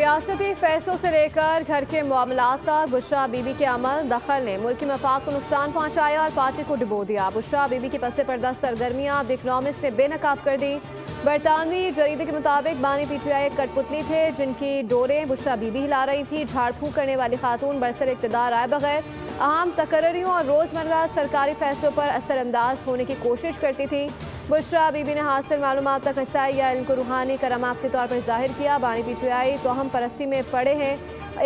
सियासती फैसलों से लेकर घर के मामलात तक बुशरा बीबी के अमल दखल ने मुल्की मफाद को नुकसान पहुंचाया और पार्टी को डुबो दिया। बुशरा बीबी की पसे पर्दा सरगर्मियां द इकनॉमिस्ट ने बेनकाब कर दी। बरतानवी जरीदे के मुताबिक बानी पीटीआई एक कठपुतली थे जिनकी डोरें बुशरा बीबी हिला रही थी। झाड़ फूंक करने वाली खातून बरसर इक़्तिदार आए बगैर अहम तकर्रियों और रोज़मर्रा सरकारी फैसलों पर असरअंदाज होने की कोशिश करती थी। बुशरा बीबी ने हासिल मालूमात तक रसाई या इनको रूहानी करामात के तौर पर जाहिर किया। बानी पीटीआई तोहम परस्ती में पड़े हैं।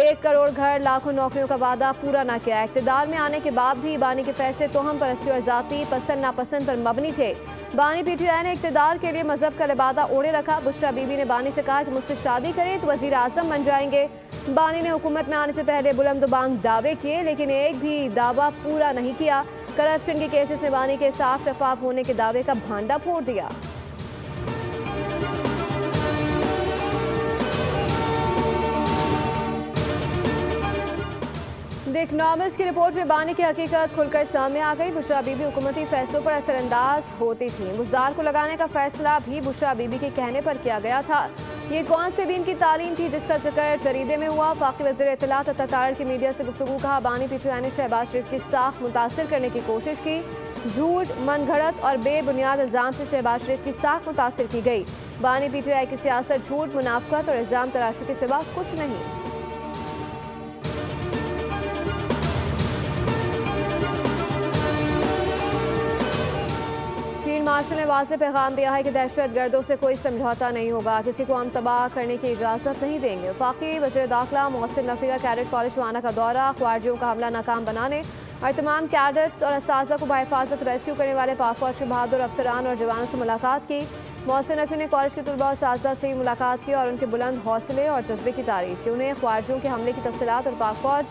1 करोड़ घर, लाखों नौकरियों का वादा पूरा न किया। इक़्तिदार में आने के बाद भी बानी के फैसले तोहम परस्ती और ज़ाती पसंद नापसंद पर मबनी थे। बानी पीटीआई ने इक़्तिदार के लिए मजहब का लिबादा ओढ़े रखा। बुशरा बीबी ने बानी से कहा कि मुझसे शादी करें तो वज़ीर आज़म बन जाएंगे। बानी ने हुकूमत में आने से पहले बुलंद बांग दावे किए लेकिन एक भी दावा पूरा नहीं किया। करप्शन के केसेस में बानी के साफ शफाफ होने के दावे का भांडा फोड़ दिया। द इकनॉमिस्ट की रिपोर्ट में बानी की हकीकत खुलकर सामने आ गई। बुशरा बीबी हुकूमती फैसलों पर असरअंदाज होती थी। बुजदार को लगाने का फैसला भी बुशरा बीबी के कहने पर किया गया था। ये कौन से दिन की तालीम थी जिसका जिक्र जरीदे में हुआ। फाकी वज़ीर इत्तलात और तताड़ की मीडिया से गुफ्तगू कहा। बानी पीटीआई ने शहबाज शरीफ की साख मुतासिर करने की कोशिश की। झूठ, मनगढ़ंत और बेबुनियाद इल्ज़ाम से शहबाज शरीफ की साख मुतासिर की गई। बानी पीटीआई की सियासत झूठ, मुनाफकत और इल्ज़ाम तराशी के सिवा कुछ नहीं। मार्शल ने वाज़ेह पैगाम दिया है कि दहशत गर्दों से कोई समझौता नहीं होगा। किसी को हम तबाह करने की इजाज़त नहीं देंगे। वफाकी वज़ीर दाखिला मोहसिन नकवी का कैडेट कॉलेज वाना का दौरा, ख्वारिजियों का हमला नाकाम बनाने और तमाम कैडेट्स और असातिज़ा को बाहिफाजत रेस्क्यू करने वाले पाक फौज के बहादुर अफसरान और जवानों से मुलाकात की। मोहसिन नकवी ने कॉलेज के तलबा और असातिज़ा से मुलाकात की और उनके बुलंद हौसले और जज्बे की तारीफ की। उन्हें ख्वारिजियों के हमले की तफसीलात और पाक फौज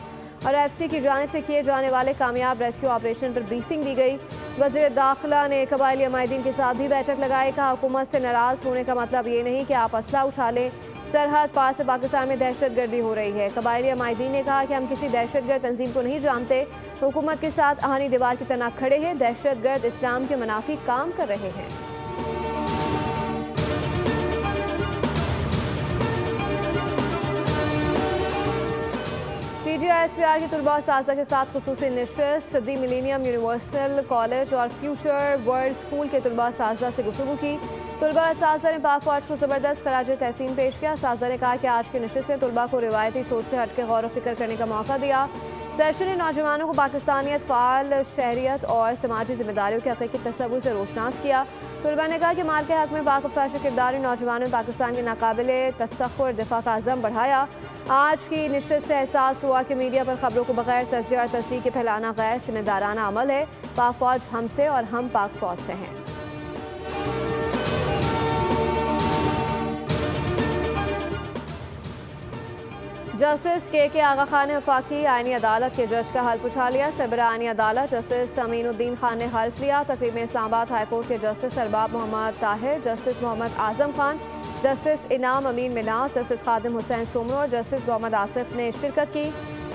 और एफसी की जानिब से किए जाने वाले कामयाब रेस्क्यू ऑपरेशन पर ब्रीफिंग दी गई। वज़ीर दाखिला ने कबायली अमायदीन के साथ भी बैठक लगाई। कहा हुकूमत से नाराज़ होने का मतलब ये नहीं कि आप असला उठा लें। सरहद पार से पाकिस्तान में दहशत गर्दी हो रही है। कबायली अमायदीन ने कहा कि हम किसी दहशत गर्द तंजीम को नहीं जानते। हुकूमत के साथ आहनी दीवार की तरह खड़े हैं। दहशत गर्द इस्लाम के मुनाफी काम कर रहे हैं। PGISPR के तलबा साजा के साथ खुसूसी नशिस्त दी मिलेनियम यूनिवर्सल कॉलेज और फ्यूचर वर्ल्ड स्कूल के तलबा साजा से गुफ्तगू की। तलबा साजा ने पाक फौज को ज़बरदस्त खराज तहसीन पेश किया। साजा ने कहा कि आज की नशिस्त ने तलबा को रिवायती सोच से हटकर गौर व फिक्र करने का मौका दिया। सेशन ने नौजवानों को पाकिस्तानियत, फ़ाल शहरियत और समाजी जिम्मेदारियों के हक़ के तसव्वुर से रोशनास किया। तलबा ने कहा कि माल के हक़ में पाक अफराश किरदार ने नौजवानों में पाकिस्तान के नाकाबिले तसख्खुर दिफा का अज़म बढ़ाया। आज की नशिस्त से एहसास हुआ कि मीडिया पर खबरों को बगैर तज्ज़िया और तस्दीक़ के फैलाना गैर जिम्मेदाराना अमल है। पाक फौज हमसे और हम पाक फौज से हैं। जस्टिस के आगा खान ने वफाकी आईनी अदालत के जज का हल्फ उठा लिया। सरबराह आईनी अदालत जस्टिस अमीनुद्दीन खान ने हल्फ लिया। तकरीब में इस्लामाबाद हाई कोर्ट के justice Arbab Mohammad Tahir, justice Mohammad Azam Khan, justice इनाम अमीन मिनाज, जस्टिस खादिम हुसैन सोमरो और जस्टिस मोहम्मद आसिफ ने शिरकत की।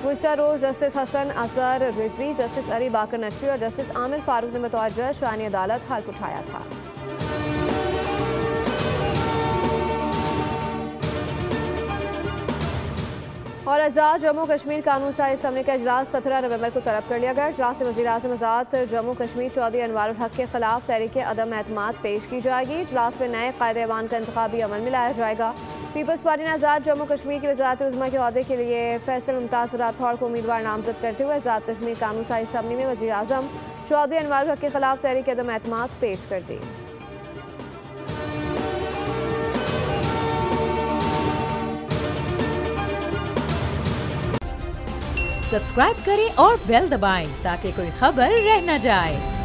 गुज़श्ता रोज़ जस्टिस हसन अजहर रिजवी, जस्टिस अली बाकर नशरी और जस्टिस आमिर फारूक ने बतौर जज आईनी अदालत हल्फ उठाया था। और आज़ाद जम्मू कश्मीर कानून साज़ असम्बली का इजलास 17 नवंबर को तलब कर लिया गया। इजलास में वज़ीर आज़म आज़ाद जम्मू कश्मीर चौधरी अनवारुल हक के खिलाफ तहरीक अदम एतमाद पेश की जाएगी। इजलास में नए कायदे-ए-वान का इंतखाबी अमल में लाया जाएगा। पीपल्स पार्टी ने आज़ाद जम्मू कश्मीर की वज़ारत उज़्मा के अहदे के लिए फैसल मुमताज़ राठौड़ को उम्मीदवार नामजद करते हुए आज़ाद कश्मीर कानून साज़ असम्बली में वज़ीर आज़म चौधरी अनवारुल हक के खिलाफ तहरीक अदम एतमाद पेश कर दी। सब्सक्राइब करें और बेल दबाएं ताकि कोई खबर रह न जाए।